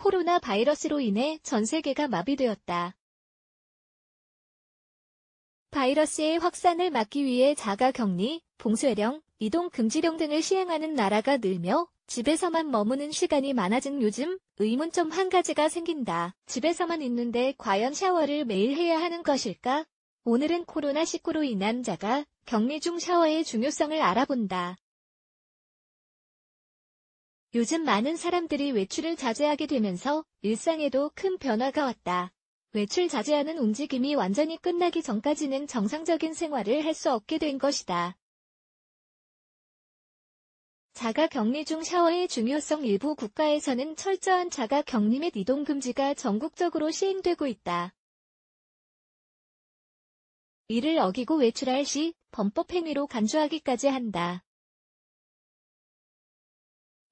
코로나 바이러스로 인해 전 세계가 마비되었다. 바이러스의 확산을 막기 위해 자가격리, 봉쇄령, 이동금지령 등을 시행하는 나라가 늘며 집에서만 머무는 시간이 많아진 요즘 의문점 한 가지가 생긴다. 집에서만 있는데 과연 샤워를 매일 해야 하는 것일까? 오늘은 코로나19로 인한 자가 격리 중 샤워의 중요성을 알아본다. 요즘 많은 사람들이 외출을 자제하게 되면서 일상에도 큰 변화가 왔다. 외출 자제하는 움직임이 완전히 끝나기 전까지는 정상적인 생활을 할 수 없게 된 것이다. 자가격리 중 샤워의 중요성. 일부 국가에서는 철저한 자가격리 및 이동금지가 전국적으로 시행되고 있다. 이를 어기고 외출할 시 범법행위로 간주하기까지 한다.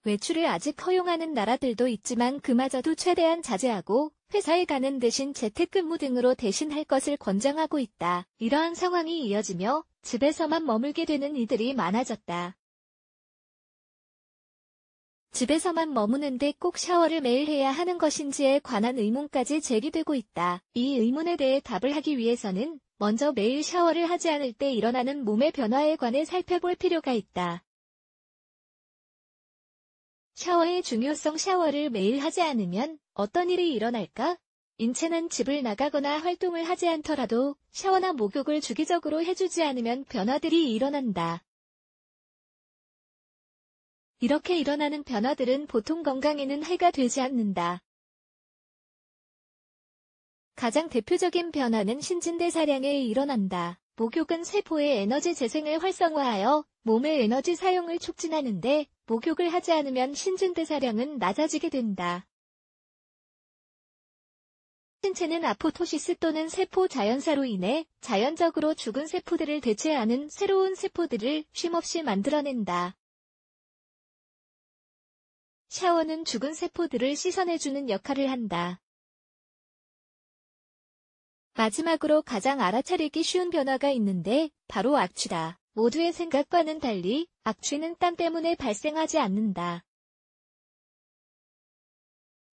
외출을 아직 허용하는 나라들도 있지만 그마저도 최대한 자제하고 회사에 가는 대신 재택근무 등으로 대신할 것을 권장하고 있다. 이러한 상황이 이어지며 집에서만 머물게 되는 이들이 많아졌다. 집에서만 머무는데 꼭 샤워를 매일 해야 하는 것인지에 관한 의문까지 제기되고 있다. 이 의문에 대해 답을 하기 위해서는 먼저 매일 샤워를 하지 않을 때 일어나는 몸의 변화에 관해 살펴볼 필요가 있다. 샤워의 중요성. 샤워를 매일 하지 않으면 어떤 일이 일어날까? 인체는 집을 나가거나 활동을 하지 않더라도 샤워나 목욕을 주기적으로 해주지 않으면 변화들이 일어난다. 이렇게 일어나는 변화들은 보통 건강에는 해가 되지 않는다. 가장 대표적인 변화는 신진대사량에 일어난다. 목욕은 세포의 에너지 재생을 활성화하여 몸의 에너지 사용을 촉진하는데 목욕을 하지 않으면 신진대사량은 낮아지게 된다. 신체는 아포토시스 또는 세포 자연사로 인해 자연적으로 죽은 세포들을 대체하는 새로운 세포들을 쉼없이 만들어낸다. 샤워는 죽은 세포들을 씻어내주는 역할을 한다. 마지막으로 가장 알아차리기 쉬운 변화가 있는데 바로 악취다. 모두의 생각과는 달리 악취는 땀 때문에 발생하지 않는다.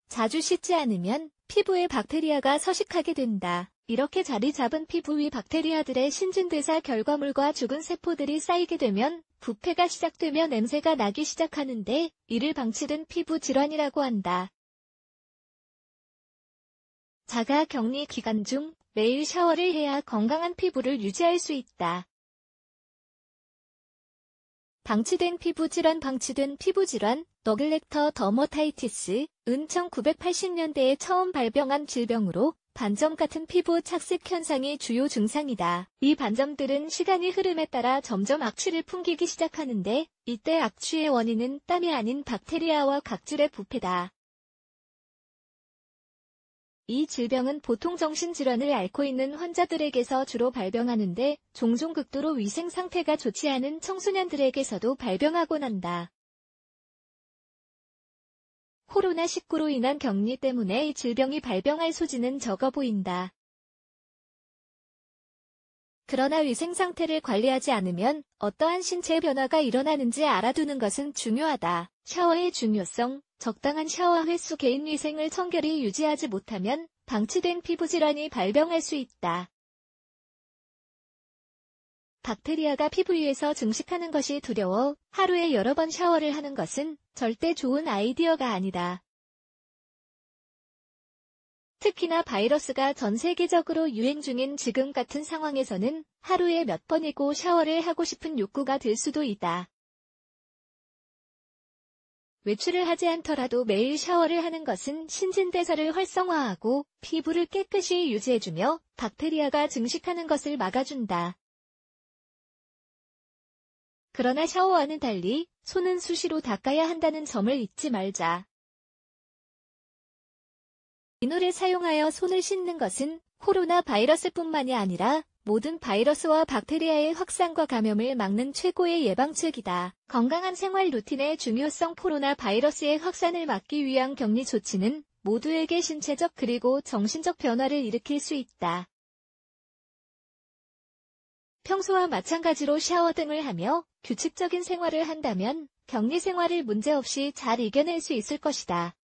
자주 씻지 않으면 피부에 박테리아가 서식하게 된다. 이렇게 자리 잡은 피부 위 박테리아들의 신진대사 결과물과 죽은 세포들이 쌓이게 되면 부패가 시작되며 냄새가 나기 시작하는데 이를 방치된 피부 질환이라고 한다. 자가격리 기간 중 매일 샤워를 해야 건강한 피부를 유지할 수 있다. 방치된 피부질환. 방치된 피부질환, 너글렉터 더머타이티스은 1980년대에 처음 발병한 질병으로 반점 같은 피부 착색 현상이 주요 증상이다. 이 반점들은 시간이 흐름에 따라 점점 악취를 풍기기 시작하는데 이때 악취의 원인은 땀이 아닌 박테리아와 각질의 부패다. 이 질병은 보통 정신질환을 앓고 있는 환자들에게서 주로 발병하는데 종종 극도로 위생 상태가 좋지 않은 청소년들에게서도 발병하곤 한다. 코로나19로 인한 격리 때문에 이 질병이 발병할 소지는 적어 보인다. 그러나 위생 상태를 관리하지 않으면 어떠한 신체 변화가 일어나는지 알아두는 것은 중요하다. 샤워의 중요성. 적당한 샤워 횟수. 개인 위생을 청결히 유지하지 못하면 방치된 피부질환이 발병할 수 있다. 박테리아가 피부 위에서 증식하는 것이 두려워 하루에 여러 번 샤워를 하는 것은 절대 좋은 아이디어가 아니다. 특히나 바이러스가 전 세계적으로 유행 중인 지금 같은 상황에서는 하루에 몇 번이고 샤워를 하고 싶은 욕구가 들 수도 있다. 외출을 하지 않더라도 매일 샤워를 하는 것은 신진대사를 활성화하고 피부를 깨끗이 유지해주며 박테리아가 증식하는 것을 막아준다. 그러나 샤워와는 달리 손은 수시로 닦아야 한다는 점을 잊지 말자. 비누를 사용하여 손을 씻는 것은 코로나 바이러스뿐만이 아니라 모든 바이러스와 박테리아의 확산과 감염을 막는 최고의 예방책이다. 건강한 생활 루틴의 중요성. 코로나 바이러스의 확산을 막기 위한 격리 조치는 모두에게 신체적 그리고 정신적 변화를 일으킬 수 있다. 평소와 마찬가지로 샤워 등을 하며 규칙적인 생활을 한다면 격리 생활을 문제없이 잘 이겨낼 수 있을 것이다.